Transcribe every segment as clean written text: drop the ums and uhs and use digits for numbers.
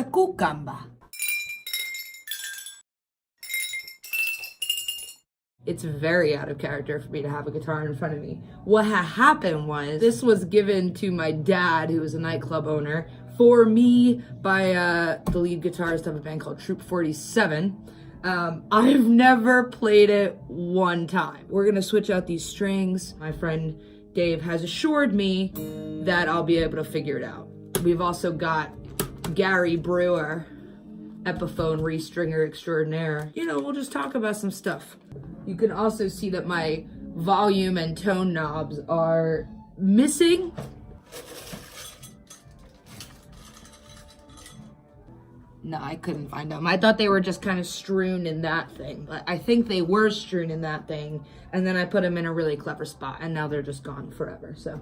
ឋᵘᵇΗᶜᶦᵇᵉ. It's very out of character for me to have a guitar in front of me. What happened was, this was given to my dad, who was a nightclub owner, for me by the lead guitarist of a band called ҫᵘᵇΗᶜᴜᵇᵉ. I've never played it one time. We're gonna switch out these strings. My friend Dave has assured me that I'll be able to figure it out. We've also got Gary Brewer, Epiphone restringer extraordinaire. You know, we'll just talk about some stuff. You can also see that my volume and tone knobs are missing. No, I couldn't find them. I thought they were just kind of strewn in that thing. I think they were strewn in that thing, and then I put them in a really clever spot, and now they're just gone forever, so.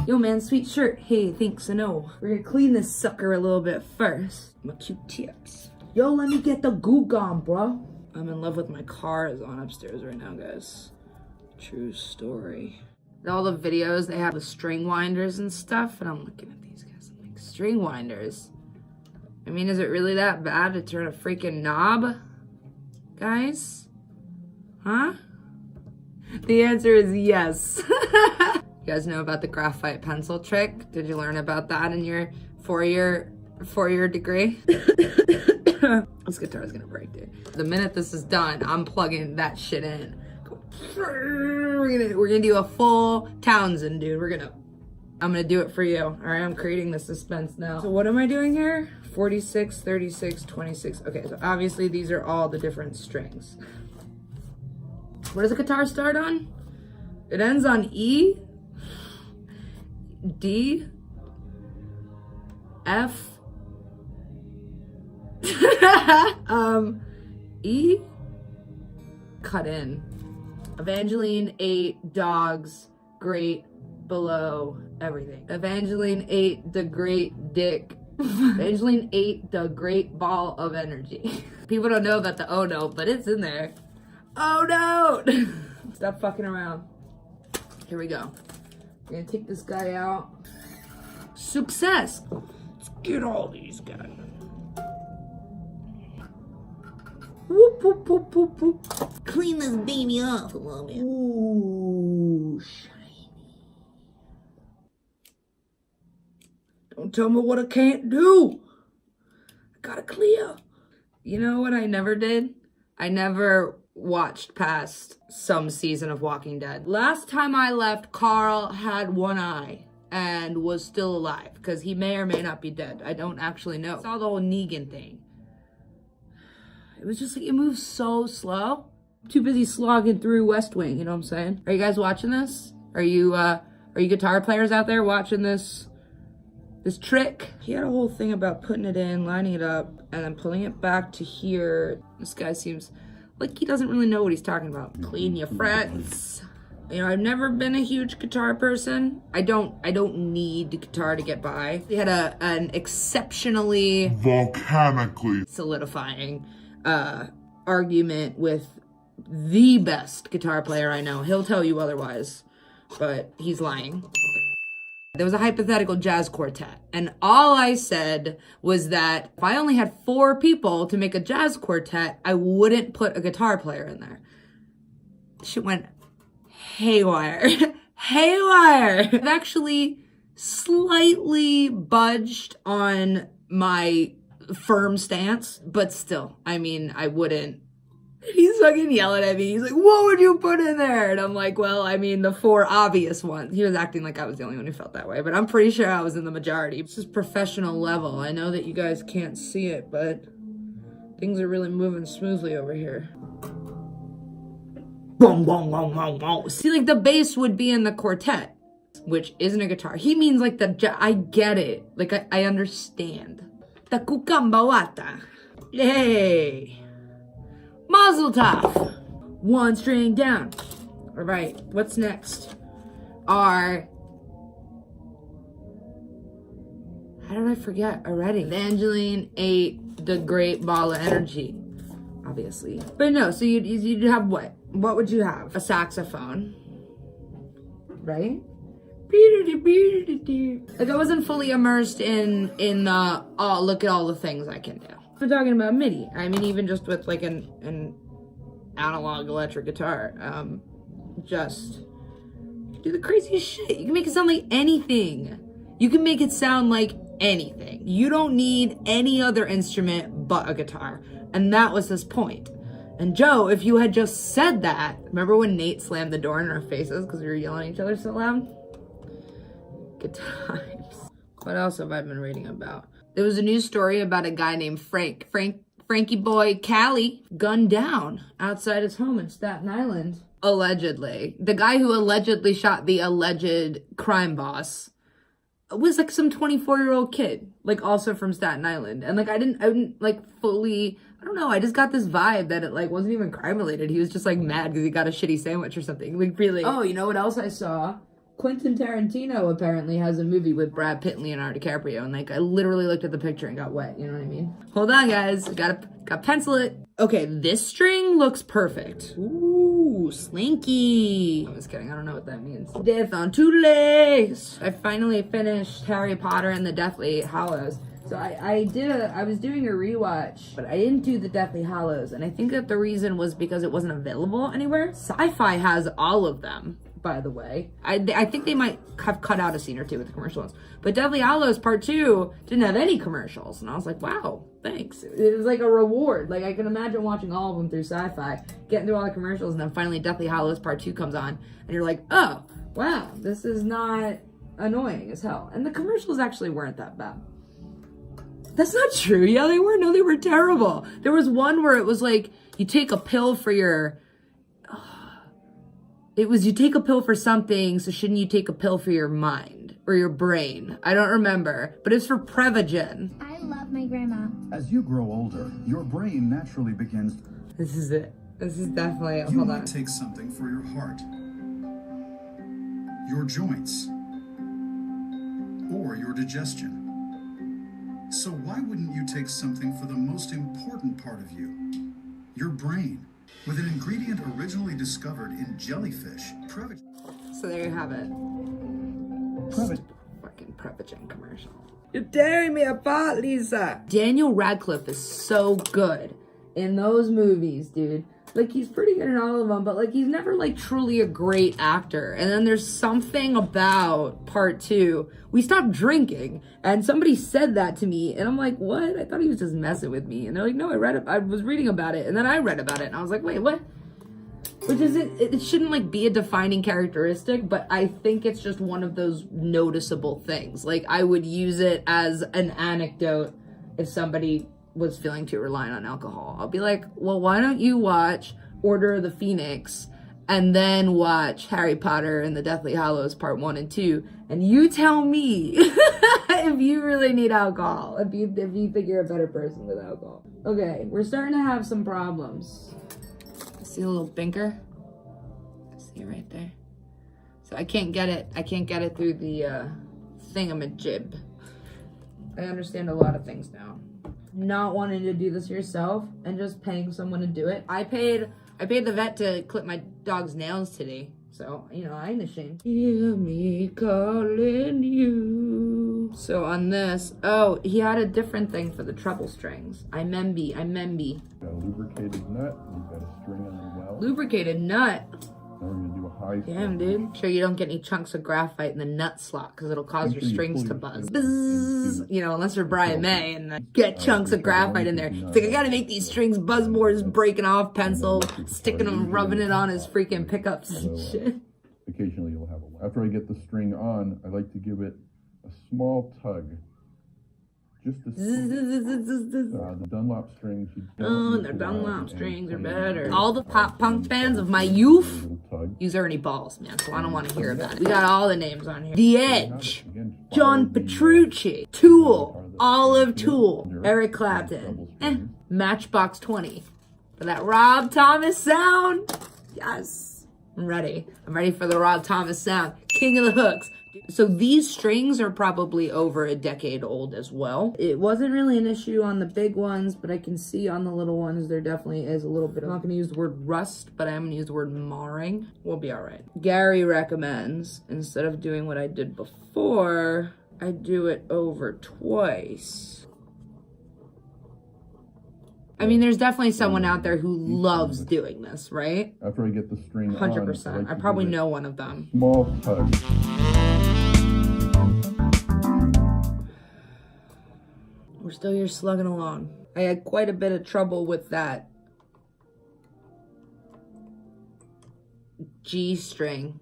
Yo man, sweet shirt. Hey, thanks, I know. We're gonna clean this sucker a little bit first. My Q-tips. Yo, let me get the goo gone, bro. I'm in love with my car is on upstairs right now, guys. True story. All the videos, they have the string winders and stuff, and I'm looking at these guys, I'm like, string winders? I mean, is it really that bad to turn a freaking knob? Guys? Huh? The answer is yes. You guys know about the graphite pencil trick? Did you learn about that in your four-year degree? This guitar is gonna break, dude. The minute this is done, I'm plugging that shit in. We're gonna do a full Townsend, dude. I'm gonna do it for you. All right, I'm creating the suspense now. So what am I doing here? 46, 36, 26. Okay, so obviously these are all the different strings. What does a guitar start on? It ends on E, D, F, E, cut in. Evangeline ate dogs, great, below, everything. Evangeline ate the great dick. Evangeline ate the great ball of energy. People don't know about the oh no, but it's in there. Oh no! Stop fucking around. Here we go. We're gonna take this guy out. Success! Let's get all these guys. Whoop, whoop, whoop, whoop, whoop. Clean this baby off a little bit. Ooh, shiny. Don't tell me what I can't do. I gotta clear. You know what I never did? I never watched past some season of Walking Dead. Last time I left, Carl had one eye and was still alive, because he may or may not be dead. I don't actually know. I saw the whole Negan thing. It was just like, it moves so slow. Too busy slogging through West Wing, you know what I'm saying? Are you guys watching this? Are you guitar players out there watching this trick? He had a whole thing about putting it in, lining it up, and then pulling it back to here. This guy seems like he doesn't really know what he's talking about. Clean your frets. You know, I've never been a huge guitar person. I don't need the guitar to get by. He had an exceptionally volcanically solidifying argument with the best guitar player I know. He'll tell you otherwise, but he's lying. There was a hypothetical jazz quartet, and all I said was that if I only had 4 people to make a jazz quartet, I wouldn't put a guitar player in there. Shit went haywire. Haywire! I've actually slightly budged on my firm stance, but still, I mean, I wouldn't. He's fucking yelling at me. He's like, what would you put in there? And I'm like, well, I mean, the 4 obvious ones. He was acting like I was the only one who felt that way, but I'm pretty sure I was in the majority. It's just professional level. I know that you guys can't see it, but things are really moving smoothly over here. Boom, boom, boom, boom, boom. See, like, the bass would be in the quartet, which isn't a guitar. He means like I get it. Like, I understand. ឋᵘᵘᵜᵦᵇᵉ. Yay. Mazel tov. 1 string down. All right, what's next? How did I forget already? Evangeline ate the great ball of energy, obviously. But no, so you'd have what? What would you have? A saxophone. right? Like I wasn't fully immersed in the, oh, look at all the things I can do. I'm talking about MIDI. I mean, even just with like an analog electric guitar, just do the craziest shit. You can make it sound like anything. You can make it sound like anything. You don't need any other instrument but a guitar. And that was his point. And Joe, if you had just said that, remember when Nate slammed the door in our faces because we were yelling at each other so loud? Good times. What else have I been reading about? There was a news story about a guy named Frankie Boy Cali, gunned down outside his home in Staten Island. Allegedly. The guy who allegedly shot the alleged crime boss was like some 24-year-old kid, like also from Staten Island. And like I didn't like fully, I don't know, I just got this vibe that it like wasn't even crime related. He was just like mad because he got a shitty sandwich or something. Like really. Oh, you know what else I saw? Quentin Tarantino apparently has a movie with Brad Pitt and Leonardo DiCaprio, and like I literally looked at the picture and got wet, you know what I mean? Hold on guys, gotta pencil it. Okay, this string looks perfect. Ooh, slinky. I'm just kidding, I don't know what that means. Death on two legs. I finally finished Harry Potter and the Deathly Hallows. So I was doing a rewatch, but I didn't do the Deathly Hallows, and I think that the reason was because it wasn't available anywhere. Sci-Fi has all of them, by the way. I think they might have cut out a scene or two with the commercial ones. But Deathly Hallows Part 2 didn't have any commercials. And I was like, wow, thanks. It was like a reward. Like, I can imagine watching all of them through Sci-Fi, getting through all the commercials, and then finally Deathly Hallows Part 2 comes on. And you're like, oh, wow, this is not annoying as hell. And the commercials actually weren't that bad. That's not true. Yeah, they were. No, they were terrible. There was one where it was like, you take a pill for your... It was, you take a pill for something, so shouldn't you take a pill for your mind or your brain? I don't remember, but it's for Prevagen. I love my grandma. As you grow older, your brain naturally begins... This is it. This is definitely, You hold might on. take something for your heart, your joints, or your digestion. So why wouldn't you take something for the most important part of you, your brain? With an ingredient originally discovered in jellyfish, Prevagen. So there you have it. Prevagen. Fucking Prevagen commercial. You're tearing me apart, Lisa. Daniel Radcliffe is so good in those movies, dude. Like, he's pretty good in all of them, but like, he's never like truly a great actor. And then there's something about Part 2. We stopped drinking, and somebody said that to me, and I'm like, what? I thought he was just messing with me. And they're like, no, I was reading about it, and then I read about it, and I was like, wait, what? Which is, it shouldn't like be a defining characteristic, but I think it's just one of those noticeable things. Like, I would use it as an anecdote if somebody was feeling too reliant on alcohol. I'll be like, well, why don't you watch Order of the Phoenix and then watch Harry Potter and the Deathly Hallows Part 1 and 2, and you tell me if you really need alcohol, if you think you're a better person with alcohol. Okay, we're starting to have some problems. See a little binker? See it right there. So I can't get it through the thingamajib. I understand a lot of things now. Not wanting to do this yourself and just paying someone to do it. I paid the vet to clip my dog's nails today. So, you know, I ain't ashamed. Hear me calling you. So on this, oh, he had a different thing for the treble strings. I memby. Got a lubricated nut, you've got a string on the well. Lubricated nut. Now we're gonna do a high Damn, dude. Sure you don't get any chunks of graphite in the nut slot because it'll cause your Make sure you strings pull to your buzz. strings Buzz. You know, unless you're Brian May and get chunks of graphite in there. It's like, I gotta make these strings buzz more, just breaking off pencil, sticking them, rubbing it on his freaking pickups and shit. Occasionally you'll have a... After I get the string on, I like to give it a small tug. Just to... the Dunlop strings... Oh, the Dunlop strings are better. All the pop punk bands of my youth use Ernie Balls, man, so I don't want to hear about it. We got all the names on here. The Edge, John Petrucci, Tool, Olive Tool, Eric Clapton, Matchbox 20. For that Rob Thomas sound, yes. I'm ready. I'm ready for the Rod Thomas sound. King of the hooks. So these strings are probably over a decade old as well. It wasn't really an issue on the big ones, but I can see on the little ones there definitely is a little bit of, I'm not gonna use the word rust, but I am gonna use the word marring. We'll be all right. Gary recommends, instead of doing what I did before, I do it over twice. I mean, there's definitely someone out there who loves doing this, right? After I get the string 100%. on, I probably know one of them. Small tug. We're still here slugging along. I had quite a bit of trouble with that G string.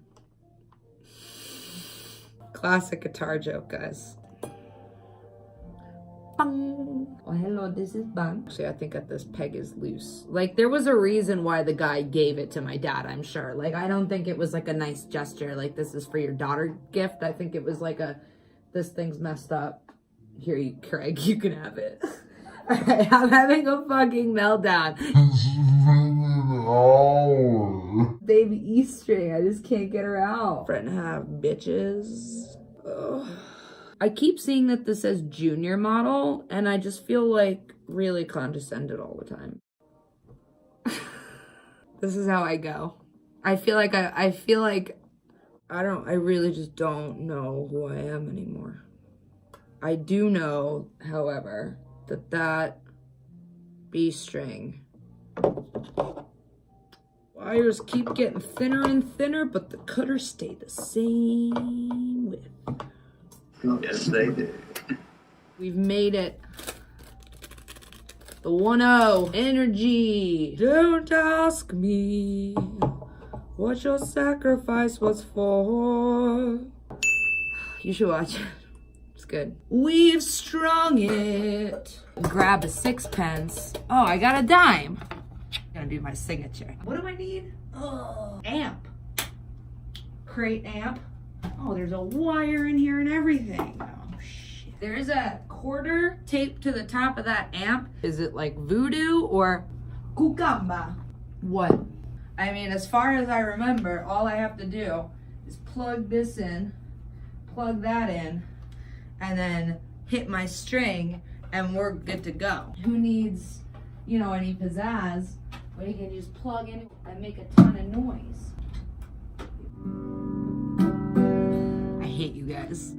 Classic guitar joke, guys. Bang. Oh, hello, this is Bang. Actually, I think that this peg is loose. Like, there was a reason why the guy gave it to my dad, I'm sure. Like, I don't think it was like a nice gesture. Like, this is for your daughter gift. I think it was like a, this thing's messed up. Here, you, Craig, you can have it. All right, I'm having a fucking meltdown. Baby E string, I just can't get her out. Fret and a half, bitches. Ugh. I keep seeing that this says junior model, and I just feel like really condescended all the time. This is how I go. I feel like I really just don't know who I am anymore. I do know, however, that B string wires keep getting thinner and thinner, but the cutters stay the same width. Yes, they do. We've made it. The 1-0 energy. Don't ask me what your sacrifice was for. You should watch it. It's good. We've strung it. Grab a 6-pence. Oh, I got a dime. I'm gonna do my signature. What do I need? Oh, amp. Crate amp. Oh, there's a wire in here and everything. Oh, shit. There is a quarter taped to the top of that amp. Is it like voodoo or cucamba? What? I mean, as far as I remember, all I have to do is plug this in, plug that in, and then hit my string, and we're good to go. Who needs, you know, any pizzazz? Well, you can just plug in and make a ton of noise. I hate you guys.